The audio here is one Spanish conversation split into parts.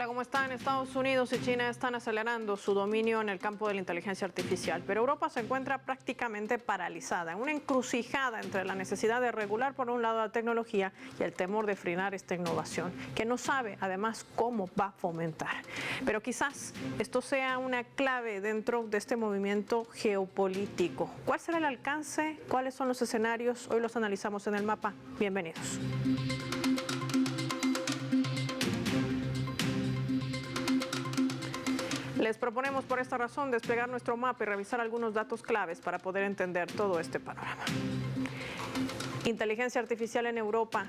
Hola, ¿cómo están? Estados Unidos y China están acelerando su dominio en el campo de la inteligencia artificial, pero Europa se encuentra prácticamente paralizada, en una encrucijada entre la necesidad de regular por un lado la tecnología y el temor de frenar esta innovación, que no sabe además cómo va a fomentar. Pero quizás esto sea una clave dentro de este movimiento geopolítico. ¿Cuál será el alcance? ¿Cuáles son los escenarios? Hoy los analizamos en el mapa. Bienvenidos. Les proponemos por esta razón desplegar nuestro mapa y revisar algunos datos claves para poder entender todo este panorama. Inteligencia artificial en Europa,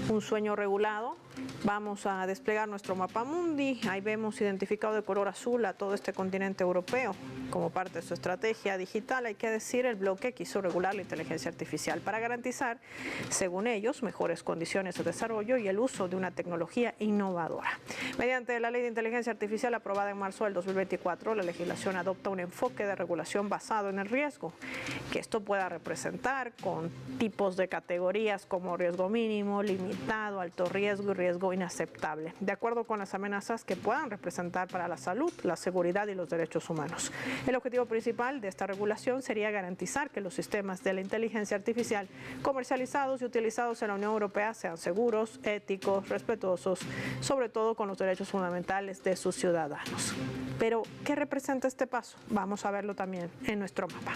un sueño regulado. Vamos a desplegar nuestro mapa mundi. Ahí vemos identificado de color azul a todo este continente europeo como parte de su estrategia digital. Hay que decir, el bloque quiso regular la inteligencia artificial para garantizar, según ellos, mejores condiciones de desarrollo y el uso de una tecnología innovadora. Mediante la Ley de Inteligencia Artificial aprobada en marzo del 2024, la legislación adopta un enfoque de regulación basado en el riesgo, que esto pueda representar con tipos de categorías como riesgo mínimo, limitado, alto riesgo y riesgo inaceptable, de acuerdo con las amenazas que puedan representar para la salud, la seguridad y los derechos humanos. El objetivo principal de esta regulación sería garantizar que los sistemas de la inteligencia artificial comercializados y utilizados en la Unión Europea sean seguros, éticos, respetuosos, sobre todo con los derechos fundamentales de sus ciudadanos. Pero, ¿qué representa este paso? Vamos a verlo también en nuestro mapa.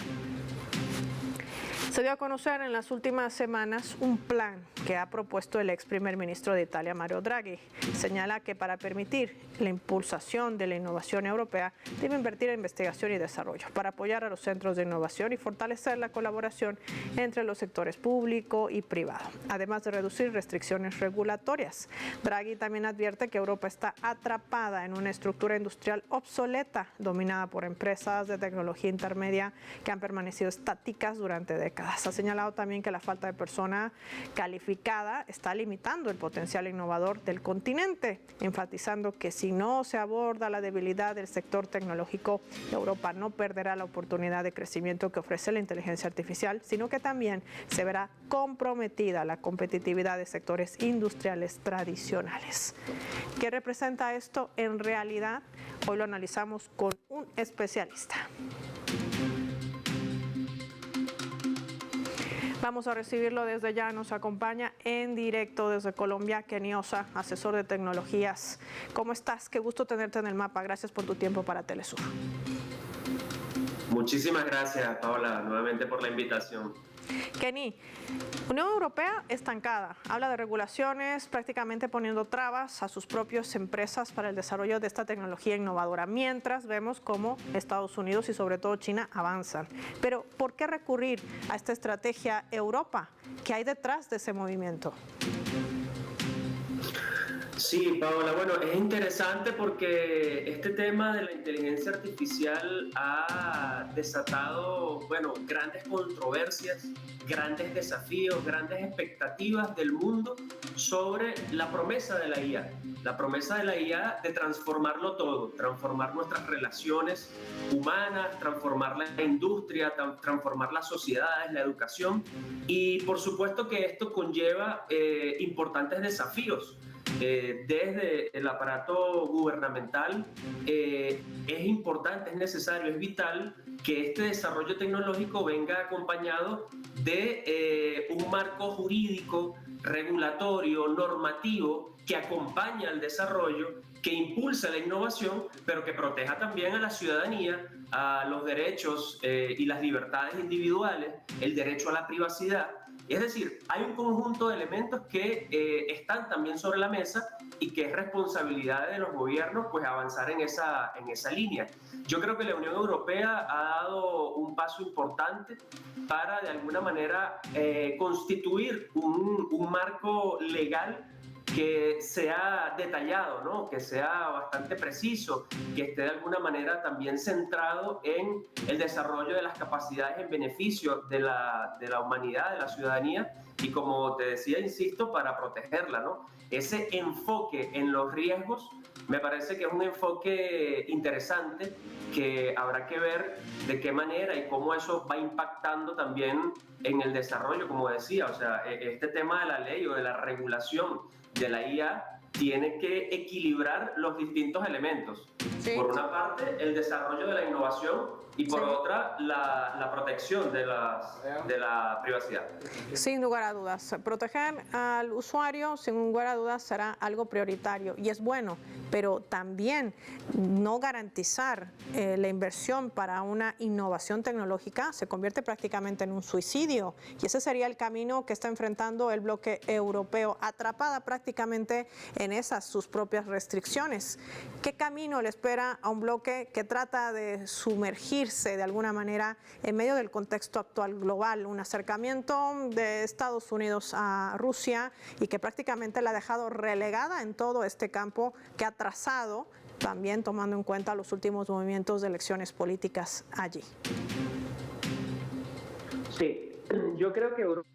Se dio a conocer en las últimas semanas un plan que ha propuesto el ex primer ministro de Italia, Mario Draghi. Señala que para permitir la impulsación de la innovación europea debe invertir en investigación y desarrollo para apoyar a los centros de innovación y fortalecer la colaboración entre los sectores público y privado, además de reducir restricciones regulatorias. Draghi también advierte que Europa está atrapada en una estructura industrial obsoleta, dominada por empresas de tecnología intermedia que han permanecido estáticas durante décadas. Ha señalado también que la falta de persona calificada está limitando el potencial innovador del continente, enfatizando que si no se aborda la debilidad del sector tecnológico, Europa no perderá la oportunidad de crecimiento que ofrece la inteligencia artificial, sino que también se verá comprometida la competitividad de sectores industriales tradicionales. ¿Qué representa esto en realidad? Hoy lo analizamos con un especialista. Vamos a recibirlo desde ya. Nos acompaña en directo desde Colombia, Kenny Osa, asesor de tecnologías. ¿Cómo estás? Qué gusto tenerte en el mapa. Gracias por tu tiempo para Telesur. Muchísimas gracias, Paola, nuevamente por la invitación. Kenny, Unión Europea estancada, habla de regulaciones, prácticamente poniendo trabas a sus propias empresas para el desarrollo de esta tecnología innovadora, mientras vemos cómo Estados Unidos y sobre todo China avanzan. Pero, ¿por qué recurrir a esta estrategia Europa? ¿Qué hay detrás de ese movimiento? Sí, Paola, bueno, es interesante porque este tema de la inteligencia artificial ha desatado, bueno, grandes controversias, grandes desafíos, grandes expectativas del mundo sobre la promesa de la IA. La promesa de la IA de transformarlo todo, transformar nuestras relaciones humanas, transformar la industria, transformar las sociedades, la educación. Y por supuesto que esto conlleva importantes desafíos. Desde el aparato gubernamental es importante, es necesario, es vital que este desarrollo tecnológico venga acompañado de un marco jurídico, regulatorio, normativo que acompaña al desarrollo, que impulsa la innovación, pero que proteja también a la ciudadanía, a los derechos y las libertades individuales, el derecho a la privacidad. Es decir, hay un conjunto de elementos que están también sobre la mesa y que es responsabilidad de los gobiernos pues avanzar en esa línea. Yo creo que la Unión Europea ha dado un paso importante para de alguna manera constituir un marco legal que sea detallado, ¿no? Que sea bastante preciso, que esté de alguna manera también centrado en el desarrollo de las capacidades en beneficio de la humanidad, de la ciudadanía, y como te decía, insisto, para protegerla, ¿no? Ese enfoque en los riesgos me parece que es un enfoque interesante, que habrá que ver de qué manera y cómo eso va impactando también en el desarrollo, como decía. O sea, este tema de la ley o de la regulación de la IA tiene que equilibrar los distintos elementos. Sí. Por una parte, el desarrollo de la innovación y por otra, la protección de la privacidad. Sin lugar a dudas, proteger al usuario, sin lugar a dudas, será algo prioritario y es bueno, pero también no garantizar la inversión para una innovación tecnológica se convierte prácticamente en un suicidio y ese sería el camino que está enfrentando el bloque europeo, atrapada prácticamente en esas sus propias restricciones. ¿Qué camino le espera a un bloque que trata de sumergirse de alguna manera en medio del contexto actual global, un acercamiento de Estados Unidos a Rusia y que prácticamente la ha dejado relegada en todo este campo que ha trazado, también tomando en cuenta los últimos movimientos de elecciones políticas allí? Sí, yo creo que Europa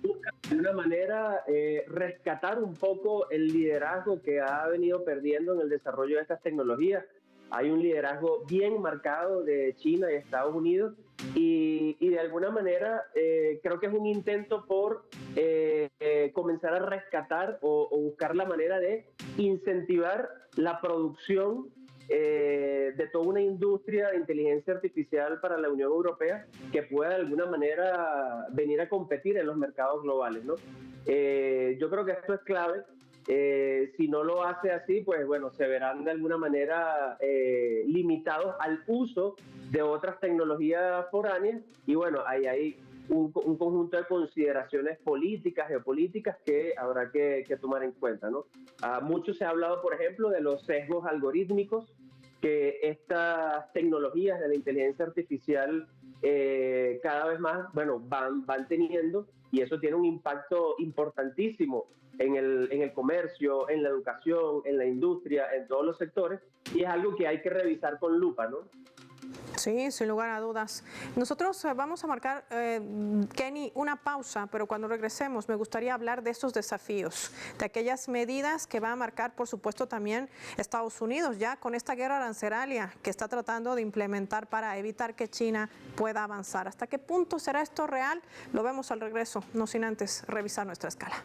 busca de una manera rescatar un poco el liderazgo que ha venido perdiendo en el desarrollo de estas tecnologías. Hay un liderazgo bien marcado de China y Estados Unidos y de alguna manera creo que es un intento por comenzar a rescatar o buscar la manera de incentivar la producción de toda una industria de inteligencia artificial para la Unión Europea que pueda de alguna manera venir a competir en los mercados globales, ¿no? Yo creo que esto es clave. Si no lo hace así, pues bueno, se verán de alguna manera limitados al uso de otras tecnologías foráneas y bueno, ahí hay un conjunto de consideraciones políticas, geopolíticas que habrá que tomar en cuenta, ¿no? Mucho se ha hablado, por ejemplo, de los sesgos algorítmicos que estas tecnologías de la inteligencia artificial cada vez más, bueno, van teniendo y eso tiene un impacto importantísimo en el comercio, en la educación, en la industria, en todos los sectores y es algo que hay que revisar con lupa, ¿no? Sí, sin lugar a dudas. Nosotros vamos a marcar, Kenny, una pausa, pero cuando regresemos me gustaría hablar de estos desafíos, de aquellas medidas que va a marcar, por supuesto, también Estados Unidos, ya con esta guerra arancelaria que está tratando de implementar para evitar que China pueda avanzar. ¿Hasta qué punto será esto real? Lo vemos al regreso, no sin antes revisar nuestra escala.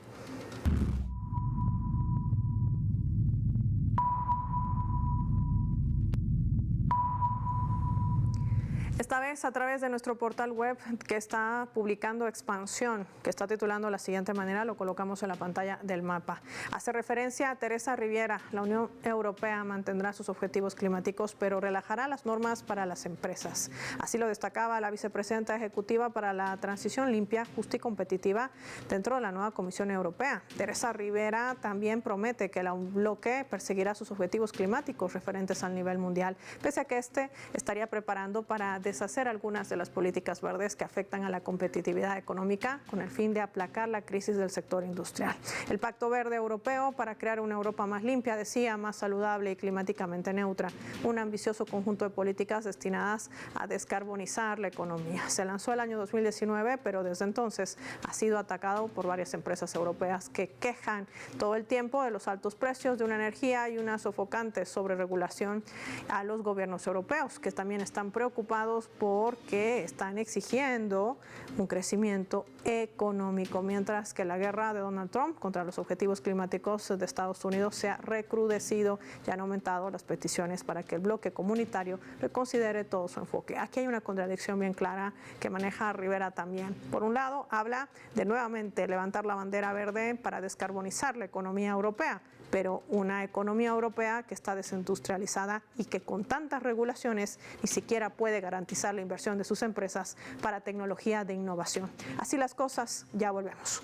Esta vez a través de nuestro portal web que está publicando Expansión, que está titulando de la siguiente manera, lo colocamos en la pantalla del mapa. Hace referencia a Teresa Riviera, la Unión Europea mantendrá sus objetivos climáticos, pero relajará las normas para las empresas. Así lo destacaba la vicepresidenta ejecutiva para la transición limpia, justa y competitiva dentro de la nueva Comisión Europea. Teresa Riviera también promete que el bloque perseguirá sus objetivos climáticos referentes al nivel mundial, pese a que este estaría preparando para deshacer algunas de las políticas verdes que afectan a la competitividad económica con el fin de aplacar la crisis del sector industrial. El Pacto Verde Europeo para crear una Europa más limpia, decía, más saludable y climáticamente neutra, un ambicioso conjunto de políticas destinadas a descarbonizar la economía. Se lanzó el año 2019, pero desde entonces ha sido atacado por varias empresas europeas que quejan todo el tiempo de los altos precios de una energía y una sofocante sobreregulación a los gobiernos europeos, que también están preocupados porque están exigiendo un crecimiento económico, mientras que la guerra de Donald Trump contra los objetivos climáticos de Estados Unidos se ha recrudecido y han aumentado las peticiones para que el bloque comunitario reconsidere todo su enfoque. Aquí hay una contradicción bien clara que maneja Rivera también. Por un lado, habla de nuevamente levantar la bandera verde para descarbonizar la economía europea, pero una economía europea que está desindustrializada y que con tantas regulaciones ni siquiera puede garantizar la inversión de sus empresas para tecnología de innovación. Así las cosas, ya volvemos.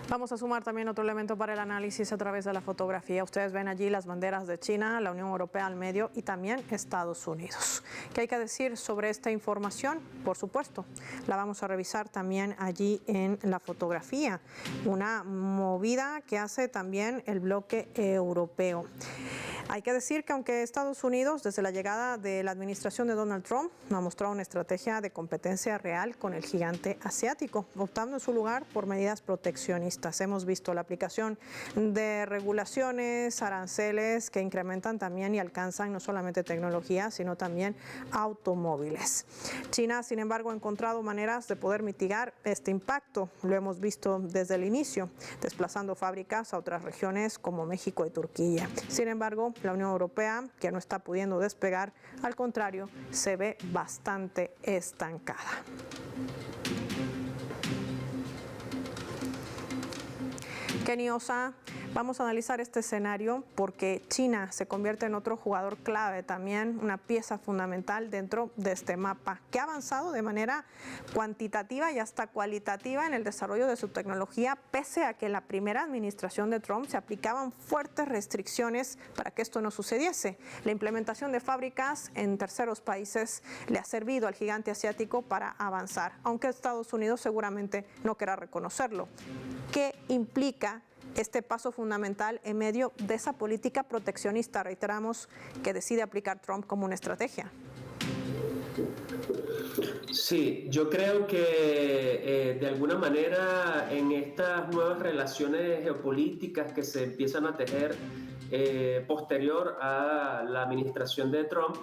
Vamos a sumar también otro elemento para el análisis a través de la fotografía. Ustedes ven allí las banderas de China, la Unión Europea al medio y también Estados Unidos. ¿Qué hay que decir sobre esta información? Por supuesto, la vamos a revisar también allí en la fotografía. Una movida que hace también el bloque europeo. Hay que decir que aunque Estados Unidos, desde la llegada de la administración de Donald Trump, ha mostrado una estrategia de competencia real con el gigante asiático, optando en su lugar por medidas proteccionistas. Hemos visto la aplicación de regulaciones, aranceles que incrementan también y alcanzan no solamente tecnología, sino también automóviles. China, sin embargo, ha encontrado maneras de poder mitigar este impacto. Lo hemos visto desde el inicio, desplazando fábricas a otras regiones como México y Turquía. Sin embargo, la Unión Europea, que no está pudiendo despegar, al contrario, se ve bastante estancada. Kenny Osa, vamos a analizar este escenario porque China se convierte en otro jugador clave, también una pieza fundamental dentro de este mapa, que ha avanzado de manera cuantitativa y hasta cualitativa en el desarrollo de su tecnología, pese a que en la primera administración de Trump se aplicaban fuertes restricciones para que esto no sucediese. La implementación de fábricas en terceros países le ha servido al gigante asiático para avanzar, aunque Estados Unidos seguramente no querrá reconocerlo. ¿Qué implica este paso fundamental en medio de esa política proteccionista, reiteramos, que decide aplicar Trump como una estrategia? Sí, yo creo que de alguna manera en estas nuevas relaciones geopolíticas que se empiezan a tejer posterior a la administración de Trump,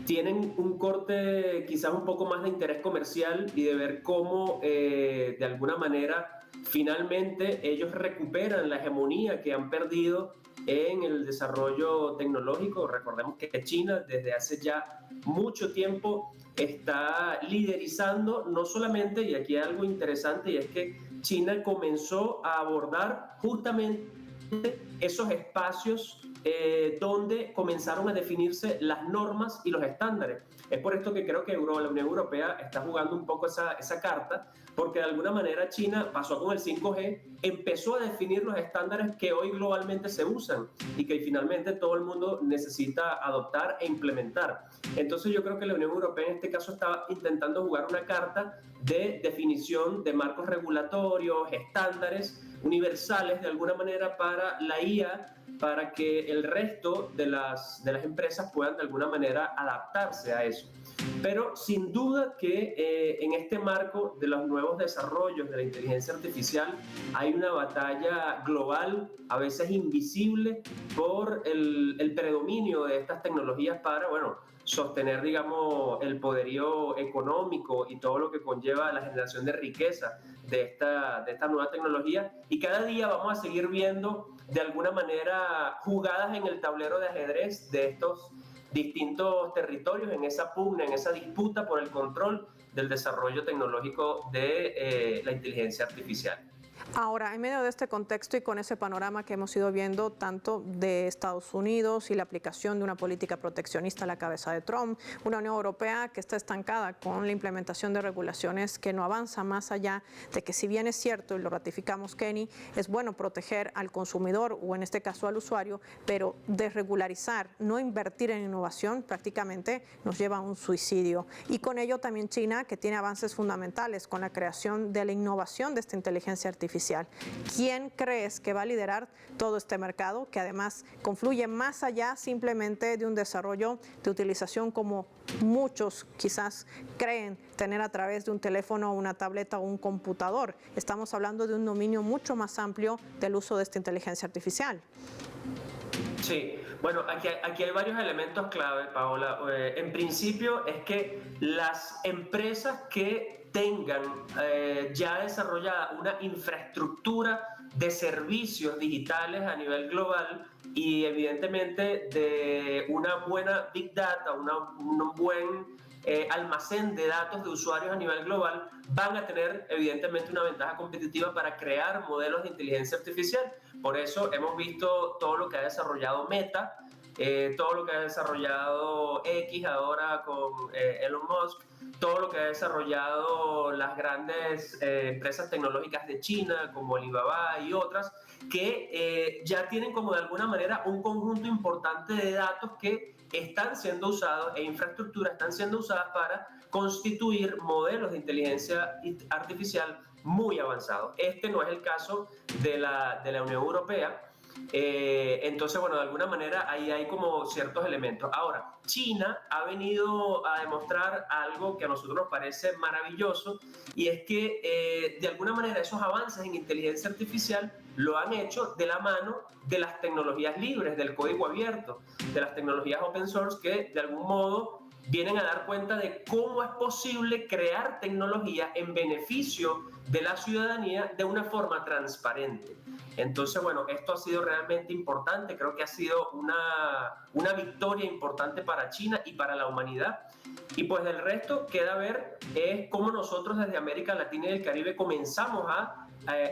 tienen un corte quizás un poco más de interés comercial y de ver cómo de alguna manera finalmente ellos recuperan la hegemonía que han perdido en el desarrollo tecnológico. Recordemos que China desde hace ya mucho tiempo está liderizando, no solamente, y aquí hay algo interesante, y es que China comenzó a abordar justamente esos espacios donde comenzaron a definirse las normas y los estándares. Es por esto que creo que la Unión Europea está jugando un poco esa carta, porque de alguna manera China pasó con el 5G, empezó a definir los estándares que hoy globalmente se usan y que finalmente todo el mundo necesita adoptar e implementar. Entonces yo creo que la Unión Europea en este caso está intentando jugar una carta de definición de marcos regulatorios, estándares universales de alguna manera para la IA, para que el resto de las empresas puedan de alguna manera adaptarse a eso. Pero sin duda que en este marco de los nuevos desarrollos de la inteligencia artificial hay una batalla global, a veces invisible, por el predominio de estas tecnologías para, bueno, sostener, digamos, el poderío económico y todo lo que conlleva la generación de riqueza de esta nueva tecnología. Y cada día vamos a seguir viendo de alguna manera jugadas en el tablero de ajedrez de estos distintos territorios, en esa pugna, en esa disputa por el control del desarrollo tecnológico de la inteligencia artificial. Ahora, en medio de este contexto y con ese panorama que hemos ido viendo tanto de Estados Unidos y la aplicación de una política proteccionista a la cabeza de Trump, una Unión Europea que está estancada con la implementación de regulaciones que no avanza más allá de que, si bien es cierto, y lo ratificamos, Kenny, es bueno proteger al consumidor o en este caso al usuario, pero desregularizar, no invertir en innovación prácticamente nos lleva a un suicidio. Y con ello también China, que tiene avances fundamentales con la creación de la innovación de esta inteligencia artificial. ¿Quién crees que va a liderar todo este mercado, que además confluye más allá simplemente de un desarrollo de utilización como muchos quizás creen tener a través de un teléfono, una tableta o un computador? Estamos hablando de un dominio mucho más amplio del uso de esta inteligencia artificial. Sí, bueno, aquí hay varios elementos clave, Paola. En principio es que las empresas que tengan ya desarrollada una infraestructura de servicios digitales a nivel global y evidentemente de una buena Big Data, un buen almacén de datos de usuarios a nivel global, van a tener evidentemente una ventaja competitiva para crear modelos de inteligencia artificial. Por eso hemos visto todo lo que ha desarrollado Meta todo lo que ha desarrollado X ahora con Elon Musk, todo lo que ha desarrollado las grandes empresas tecnológicas de China como Alibaba y otras, que ya tienen como de alguna manera un conjunto importante de datos que están siendo usados e infraestructuras están siendo usadas para constituir modelos de inteligencia artificial muy avanzados. Este no es el caso de la Unión Europea. Entonces, bueno, de alguna manera ahí hay como ciertos elementos. Ahora, China ha venido a demostrar algo que a nosotros nos parece maravilloso, y es que de alguna manera esos avances en inteligencia artificial lo han hecho de la mano de las tecnologías libres, del código abierto, de las tecnologías open source, que de algún modo vienen a dar cuenta de cómo es posible crear tecnología en beneficio de la ciudadanía de una forma transparente. Entonces, bueno, esto ha sido realmente importante, creo que ha sido una victoria importante para China y para la humanidad. Y pues del resto queda ver es cómo nosotros desde América Latina y el Caribe comenzamos a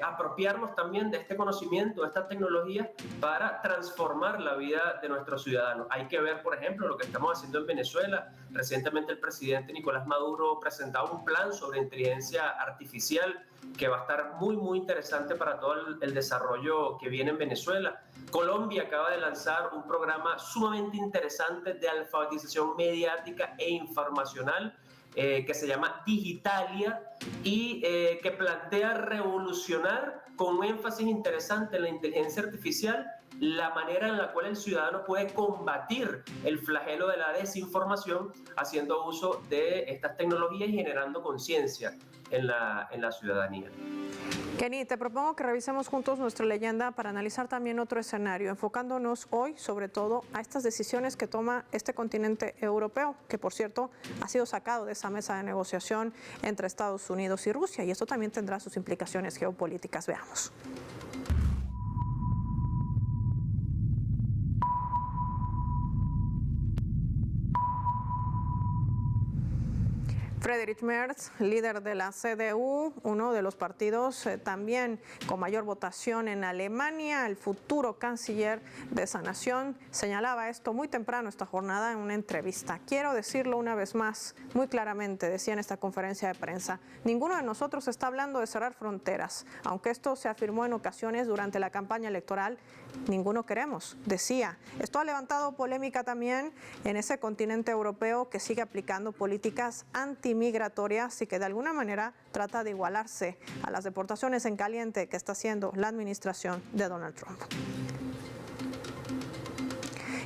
apropiarnos también de este conocimiento, de esta tecnología, para transformar la vida de nuestros ciudadanos. Hay que ver, por ejemplo, lo que estamos haciendo en Venezuela. Recientemente el presidente Nicolás Maduro presentaba un plan sobre inteligencia artificial que va a estar muy, muy interesante para todo el desarrollo que viene en Venezuela. Colombia acaba de lanzar un programa sumamente interesante de alfabetización mediática e informacional que se llama Digitalia y que plantea revolucionar con un énfasis interesante en la inteligencia artificial la manera en la cual el ciudadano puede combatir el flagelo de la desinformación haciendo uso de estas tecnologías y generando conciencia en la ciudadanía. Kenny, te propongo que revisemos juntos nuestra leyenda para analizar también otro escenario, enfocándonos hoy sobre todo a estas decisiones que toma este continente europeo, que por cierto ha sido sacado de esa mesa de negociación entre Estados Unidos y Rusia, y esto también tendrá sus implicaciones geopolíticas. Veamos. Friedrich Merz, líder de la CDU, uno de los partidos también con mayor votación en Alemania, el futuro canciller de esa nación, señalaba esto muy temprano esta jornada en una entrevista. Quiero decirlo una vez más, muy claramente, decía en esta conferencia de prensa, ninguno de nosotros está hablando de cerrar fronteras, aunque esto se afirmó en ocasiones durante la campaña electoral, ninguno queremos, decía. Esto ha levantado polémica también en ese continente europeo que sigue aplicando políticas antimigratorias y que de alguna manera trata de igualarse a las deportaciones en caliente que está haciendo la administración de Donald Trump.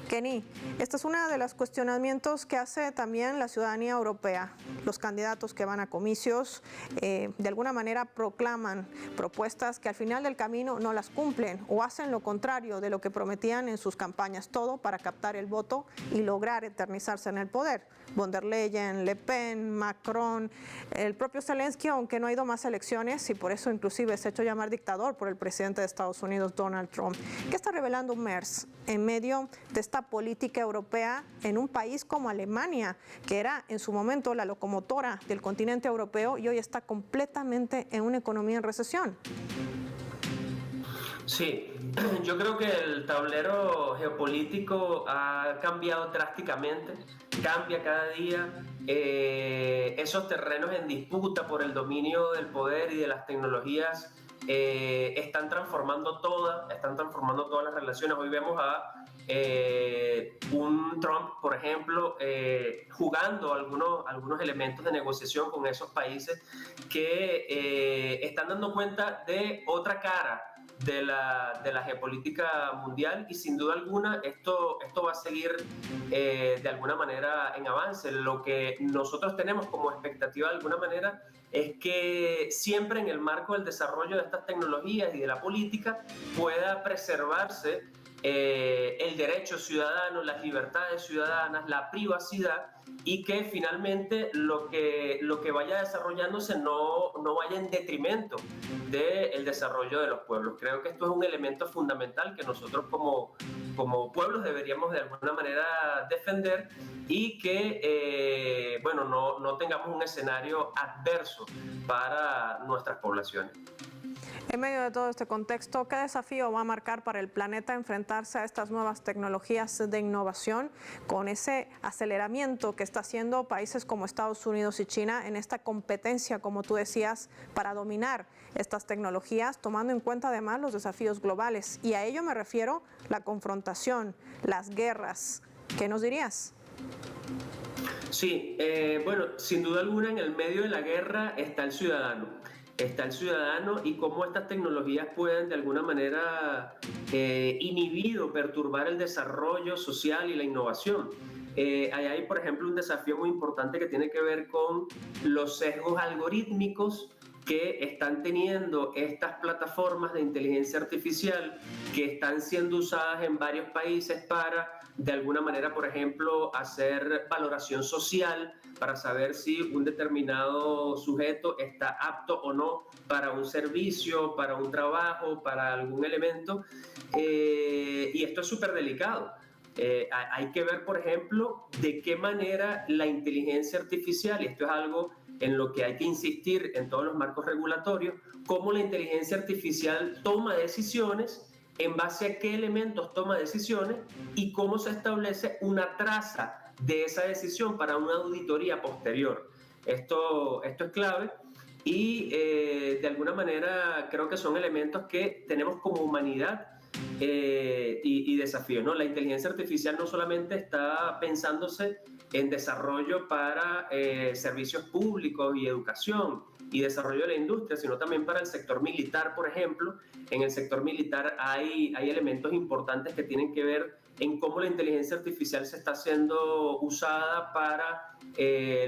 Kenny, esta es una de los cuestionamientos que hace también la ciudadanía europea. Los candidatos que van a comicios de alguna manera proclaman propuestas que al final del camino no las cumplen o hacen lo contrario de lo que prometían en sus campañas, todo para captar el voto y lograr eternizarse en el poder. Von der Leyen, Le Pen, Macron, el propio Zelensky, aunque no ha ido más elecciones y por eso inclusive se ha hecho llamar dictador por el presidente de Estados Unidos, Donald Trump. ¿Qué está revelando Merz en medio de esta política europea en un país como Alemania, que era en su momento la locomotora del continente europeo y hoy está completamente en una economía en recesión? Sí, yo creo que el tablero geopolítico ha cambiado drásticamente, cambia cada día. Esos terrenos en disputa por el dominio del poder y de las tecnologías están transformando todas las relaciones. Hoy vemos a un Trump, por ejemplo, jugando algunos elementos de negociación con esos países que están dando cuenta de otra cara de la geopolítica mundial, y sin duda alguna esto va a seguir de alguna manera en avance. Lo que nosotros tenemos como expectativa de alguna manera es que siempre en el marco del desarrollo de estas tecnologías y de la política pueda preservarse el derecho ciudadano, las libertades ciudadanas, la privacidad, y que finalmente lo que vaya desarrollándose no vaya en detrimento del desarrollo de los pueblos. Creo que esto es un elemento fundamental que nosotros como pueblos deberíamos de alguna manera defender y que no tengamos un escenario adverso para nuestras poblaciones. En medio de todo este contexto, ¿qué desafío va a marcar para el planeta enfrentarse a estas nuevas tecnologías de innovación con ese aceleramiento que está haciendo países como Estados Unidos y China en esta competencia, como tú decías, para dominar estas tecnologías, tomando en cuenta además los desafíos globales? Y a ello me refiero la confrontación, las guerras. ¿Qué nos dirías? Sí, sin duda alguna en el medio de la guerra está el ciudadano. Está el ciudadano y cómo estas tecnologías pueden de alguna manera inhibir o perturbar el desarrollo social y la innovación. Ahí hay, por ejemplo, un desafío muy importante que tiene que ver con los sesgos algorítmicos que están teniendo estas plataformas de inteligencia artificial que están siendo usadas en varios países para, de alguna manera, por ejemplo, hacer valoración social para saber si un determinado sujeto está apto o no para un servicio, para un trabajo, para algún elemento. Y esto es súper delicado. Hay que ver, por ejemplo, de qué manera la inteligencia artificial, y esto es algo en lo que hay que insistir en todos los marcos regulatorios, cómo la inteligencia artificial toma decisiones, en base a qué elementos toma decisiones y cómo se establece una traza de esa decisión para una auditoría posterior. Esto es clave y de alguna manera creo que son elementos que tenemos como humanidad y desafíos, ¿no? La inteligencia artificial no solamente está pensándose en desarrollo para servicios públicos y educación y desarrollo de la industria, sino también para el sector militar, por ejemplo. En el sector militar hay elementos importantes que tienen que ver en cómo la inteligencia artificial se está siendo usada para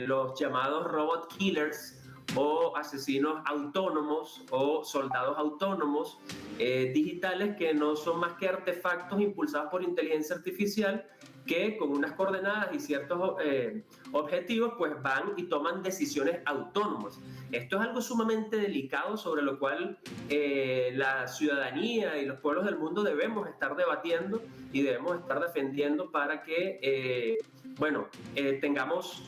los llamados robot killers o asesinos autónomos o soldados autónomos digitales que no son más que artefactos impulsados por inteligencia artificial que con unas coordenadas y ciertos objetivos pues van y toman decisiones autónomas. Esto es algo sumamente delicado sobre lo cual la ciudadanía y los pueblos del mundo debemos estar debatiendo y debemos estar defendiendo para que tengamos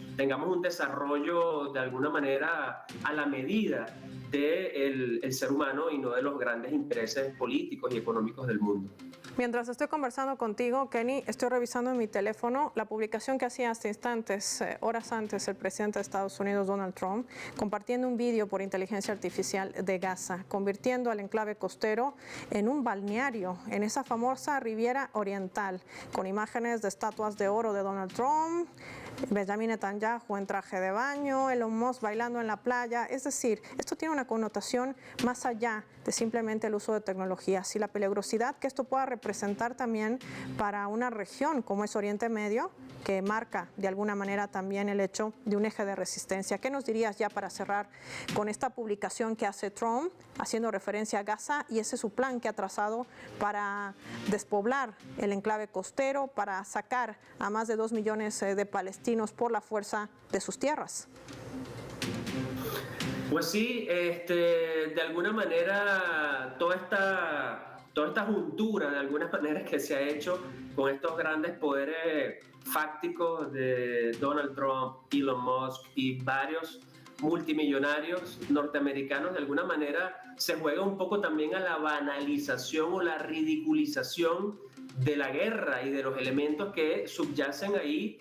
un desarrollo de alguna manera a la medida del ser humano y no de los grandes intereses políticos y económicos del mundo. Mientras estoy conversando contigo, Kenny, estoy revisando en mi teléfono la publicación que hacía hace instantes, horas antes, el presidente de Estados Unidos, Donald Trump, compartiendo un vídeo por inteligencia artificial de Gaza, convirtiendo al enclave costero en un balneario, en esa famosa Riviera Oriental, con imágenes de estatuas de oro de Donald Trump, Benjamin Netanyahu en traje de baño, Elon Musk bailando en la playa. Es decir, esto tiene una connotación más allá de simplemente el uso de tecnologías y la peligrosidad que esto pueda representar también para una región como es Oriente Medio, que marca de alguna manera también el hecho de un eje de resistencia. ¿Qué nos dirías ya para cerrar con esta publicación que hace Trump, haciendo referencia a Gaza y ese es su plan que ha trazado para despoblar el enclave costero, para sacar a más de 2 millones de palestinos por la fuerza de sus tierras? Pues sí, de alguna manera toda esta juntura de alguna manera que se ha hecho con estos grandes poderes fácticos de Donald Trump, Elon Musk y varios multimillonarios norteamericanos, de alguna manera se juega un poco también a la banalización o la ridiculización de la guerra y de los elementos que subyacen ahí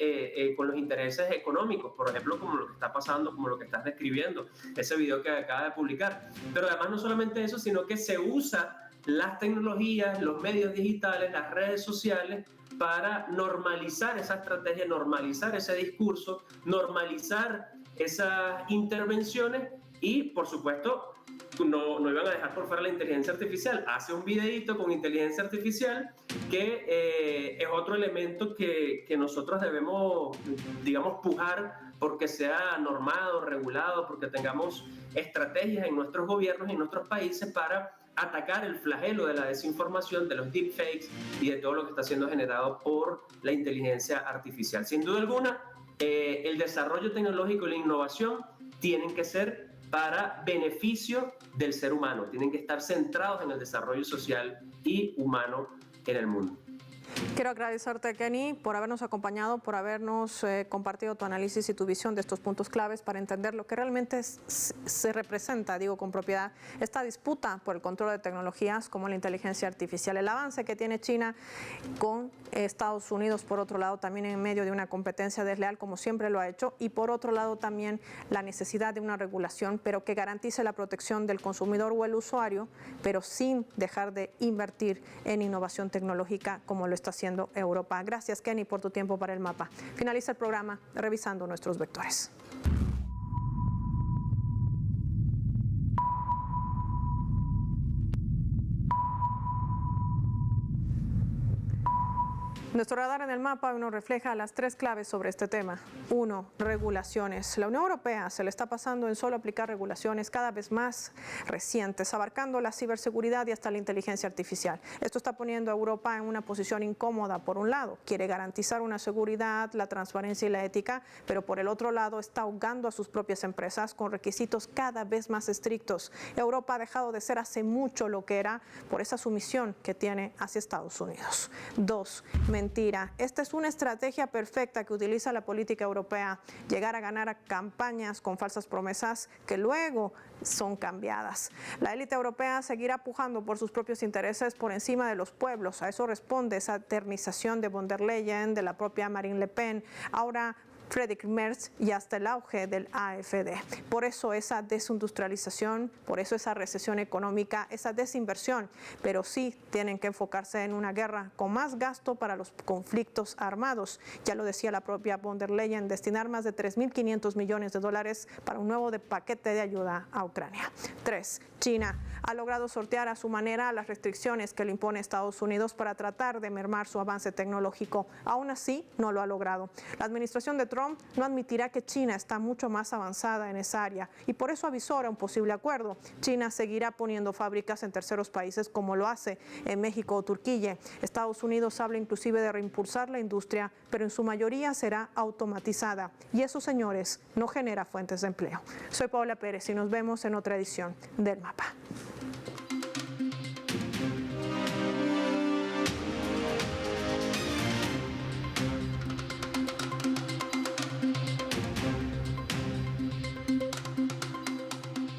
con los intereses económicos, por ejemplo, como lo que está pasando, como lo que estás describiendo, ese video que acaba de publicar. Pero además no solamente eso, sino que se usa las tecnologías, los medios digitales, las redes sociales para normalizar esa estrategia, normalizar ese discurso, normalizar esas intervenciones y, por supuesto, no iban a dejar por fuera la inteligencia artificial. Hace un videíto con inteligencia artificial que es otro elemento que nosotros debemos, digamos, pujar porque sea normado, regulado, porque tengamos estrategias en nuestros gobiernos y en nuestros países para atacar el flagelo de la desinformación, de los deepfakes y de todo lo que está siendo generado por la inteligencia artificial. Sin duda alguna, el desarrollo tecnológico y la innovación tienen que ser para beneficio del ser humano, tienen que estar centrados en el desarrollo social y humano en el mundo. Quiero agradecerte, Kenny, por habernos acompañado, por habernos compartido tu análisis y tu visión de estos puntos claves para entender lo que realmente se representa, digo con propiedad, esta disputa por el control de tecnologías como la inteligencia artificial, el avance que tiene China con Estados Unidos, por otro lado, también en medio de una competencia desleal, como siempre lo ha hecho, y por otro lado también la necesidad de una regulación, pero que garantice la protección del consumidor o el usuario, pero sin dejar de invertir en innovación tecnológica como lo está haciendo Europa. Gracias, Kenny, por tu tiempo para el mapa. Finaliza el programa revisando nuestros vectores. Nuestro radar en el mapa hoy nos refleja las 3 claves sobre este tema. 1. Regulaciones. La Unión Europea se le está pasando en solo aplicar regulaciones cada vez más recientes, abarcando la ciberseguridad y hasta la inteligencia artificial. Esto está poniendo a Europa en una posición incómoda. Por un lado, quiere garantizar una seguridad, la transparencia y la ética, pero por el otro lado está ahogando a sus propias empresas con requisitos cada vez más estrictos. Europa ha dejado de ser hace mucho lo que era por esa sumisión que tiene hacia Estados Unidos. 2. Mentira. Esta es una estrategia perfecta que utiliza la política europea, llegar a ganar a campañas con falsas promesas que luego son cambiadas. La élite europea seguirá pujando por sus propios intereses por encima de los pueblos. A eso responde esa eternización de von der Leyen, de la propia Marine Le Pen, ahora Friedrich Merz y hasta el auge del AfD. Por eso esa desindustrialización, por eso esa recesión económica, esa desinversión, pero sí tienen que enfocarse en una guerra con más gasto para los conflictos armados. Ya lo decía la propia von der Leyen, destinar más de 3.500 millones de dólares para un nuevo paquete de ayuda a Ucrania. 3. China ha logrado sortear a su manera las restricciones que le impone Estados Unidos para tratar de mermar su avance tecnológico. Aún así, no lo ha logrado. La administración de Trump no admitirá que China está mucho más avanzada en esa área y por eso avisora un posible acuerdo. China seguirá poniendo fábricas en terceros países como lo hace en México o Turquía. Estados Unidos habla inclusive de reimpulsar la industria, pero en su mayoría será automatizada y eso, señores, no genera fuentes de empleo. Soy Paola Pérez y nos vemos en otra edición del Mapa.